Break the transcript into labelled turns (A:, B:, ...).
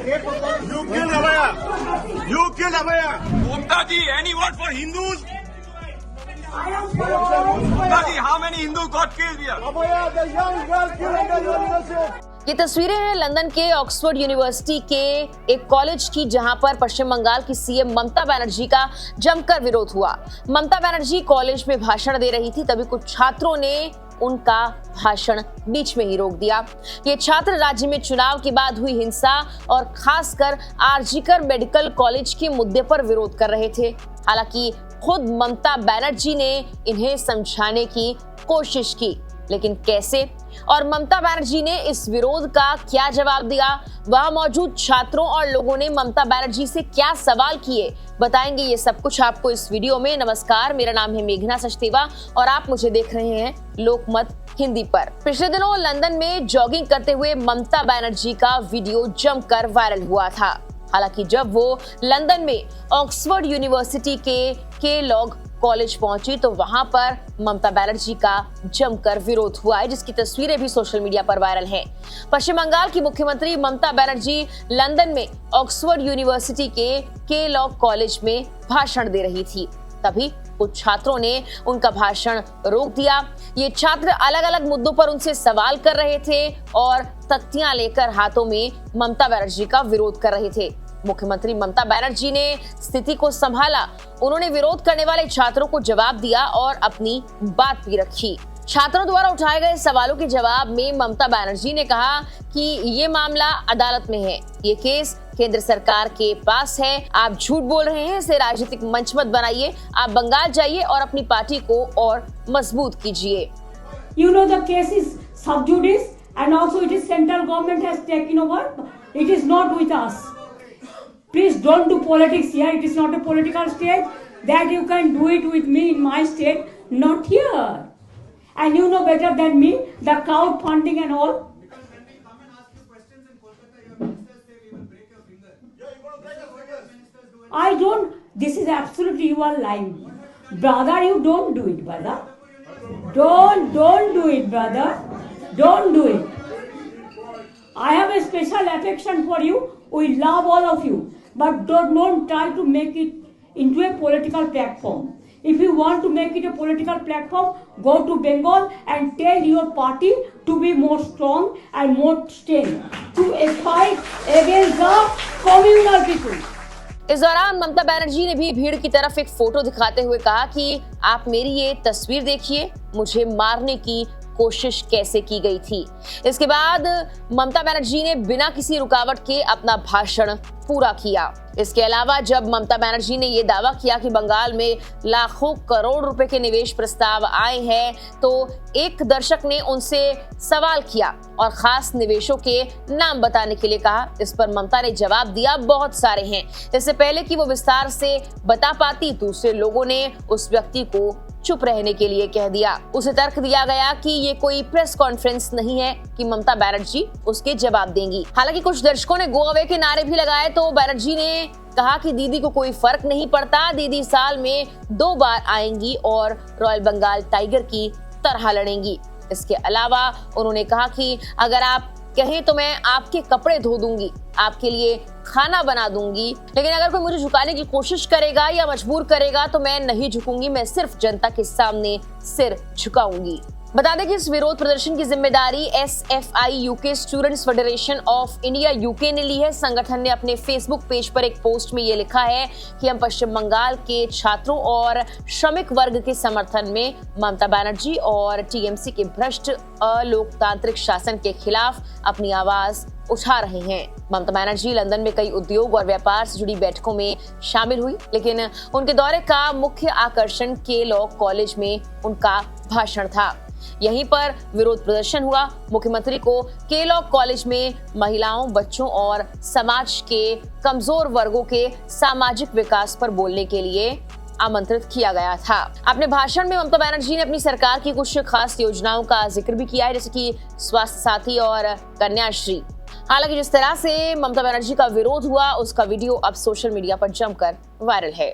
A: You killed Abhaya. You killed Abhaya.
B: Mumta ji, any word for Hindus?
C: I am
B: Mumta ji, how many Hindus got killed here?
A: Abhaya, the young girl killed under your leadership.
D: ये तस्वीरें हैं London के Oxford university के एक college की, जहां पर पश्चिम बंगाल की सीएम ममता बनर्जी का जमकर विरोध हुआ। ममता बनर्जी कॉलेज में भाषण दे रही थी, तभी कुछ छात्रों ने उनका भाषण बीच में ही रोक दिया। ये छात्र राज्य में चुनाव के बाद हुई हिंसा और खासकर आरजीकर मेडिकल कॉलेज के मुद्दे पर विरोध कर रहे थे। हालांकि खुद ममता बनर्जी ने इन्हें समझाने की कोशिश की, लेकिन कैसे और ममता बनर्जी ने इस विरोध का क्या जवाब दिया, वहां मौजूद छात्रों और लोगों ने ममता बनर्जी से क्या सवाल किए, बताएंगे ये सब कुछ आपको इस वीडियो में। नमस्कार, मेरा नाम है मेघना सचदेवा और आप मुझे देख रहे हैं लोकमत हिंदी पर। पिछले दिनों लंदन में जॉगिंग करते हुए ममता बनर्जी का वीडियो जमकर वायरल हुआ था। हालांकि जब वो लंदन में ऑक्सफोर्ड यूनिवर्सिटी के लॉग कॉलेज पहुंची तो वहां पर ममता बनर्जी का जमकर विरोध हुआ है, जिसकी तस्वीरें भी सोशल मीडिया पर वायरल हैं। पश्चिम बंगाल की मुख्यमंत्री ममता बनर्जी लंदन में ऑक्सफोर्ड यूनिवर्सिटी के लॉग कॉलेज में भाषण दे रही थी, तभी कुछ छात्रों ने उनका भाषण रोक दिया। ये छात्र अलग अलग मुद्दों पर उनसे सवाल कर रहे थे और तख्तियां लेकर हाथों में ममता बनर्जी का विरोध कर रहे थे। मुख्यमंत्री ममता बनर्जी ने स्थिति को संभाला। उन्होंने विरोध करने वाले छात्रों को जवाब दिया और अपनी बात भी रखी। छात्रों द्वारा उठाए गए सवालों के जवाब में ममता बनर्जी ने कहा कि ये मामला अदालत में है, ये केस केंद्र सरकार के पास है, आप झूठ बोल रहे हैं, इसे राजनीतिक मंच मत बनाइए, आप बंगाल जाइए और अपनी पार्टी को और मजबूत कीजिए।
C: You know the case is sub judice and also it is central government has taken over. It is not with us. Please don't do politics here. It is not a political state that you can do it with me in my state, not here. And you know better than me the crowdfunding and all. I don't. This is absolutely you are lying, brother. You don't do it, brother. Don't do it, brother. Don't do it. I have a special affection for you. We love all of you. But don't try to make it into a political platform. If you want to make it a political platform, go to Bengal and tell your party to be more strong and more strength to fight against the communal people.
D: इस दौरान ममता बनर्जी ने भी भीड़ की तरफ एक photo दिखाते हुए कहा कि आप मेरी ये तस्वीर देखिए, मुझे मारने की कोशिश कैसे की गई थी। इसके बाद ममता बनर्जी ने बिना किसी रुकावट के अपना भाषण पूरा किया। इसके अलावा जब ममता बनर्जी ने ये दावा किया कि बंगाल में लाखों करोड़ रुपए के निवेश प्रस्ताव आए हैं, तो एक दर्शक ने उनसे सवाल किया और खास निवेशों के नाम बताने के लिए कहा। इस पर ममता ने जवाब दिया, बहुत सारे हैं। इससे पहले कि वो विस्तार से बता पाती, दूसरे लोगों ने उस व्यक्ति को चुप रहने के लिए कह दिया। उसे तर्क दिया गया कि ये कोई प्रेस कॉन्फ्रेंस नहीं है कि ममता बनर्जी उसके जवाब देंगी। हालांकि कुछ दर्शकों ने गो अवे के नारे भी लगाए, तो बनर्जी ने कहा कि दीदी को कोई फर्क नहीं पड़ता, दीदी साल में 2 बार आएंगी और रॉयल बंगाल टाइगर की तरह लड़ेंगी। इसके अलावा उन्होंने कहा कि अगर आप कहें तो मैं आपके कपड़े धो दूंगी, आपके लिए खाना बना दूंगी, लेकिन अगर कोई मुझे झुकाने की कोशिश करेगा या मजबूर करेगा तो मैं नहीं झुकूंगी, मैं सिर्फ जनता के सामने सिर झुकाऊंगी। बता दें कि इस विरोध प्रदर्शन की जिम्मेदारी SFI UK students federation of India UK ने ली है। संगठन ने अपने फेसबुक पेज पर एक पोस्ट में ये लिखा है कि हम पश्चिम बंगाल के छात्रों और श्रमिक वर्ग के समर्थन में ममता बनर्जी और TMC के भ्रष्ट अलोकतांत्रिक शासन के खिलाफ अपनी आवाज उठा रहे हैं। ममता बनर्जी लंदन में कई उद्योग और व्यापार से जुड़ी बैठकों में शामिल हुई, लेकिन उनके दौरे का मुख्य आकर्षण के लॉ कॉलेज में उनका भाषण था। यहीं पर विरोध प्रदर्शन हुआ। मुख्यमंत्री को के लॉ कॉलेज में महिलाओं, बच्चों और समाज के कमजोर वर्गों के सामाजिक विकास पर बोलने के लिए आमंत्रित किया गया था। अपने भाषण में ममता बनर्जी ने अपनी सरकार की कुछ खास योजनाओं का जिक्र भी किया है, जैसे कि स्वास्थ्य साथी और कन्याश्री। हालांकि जिस तरह से ममता बनर्जी का विरोध हुआ, उसका वीडियो अब सोशल मीडिया पर जमकर वायरल है।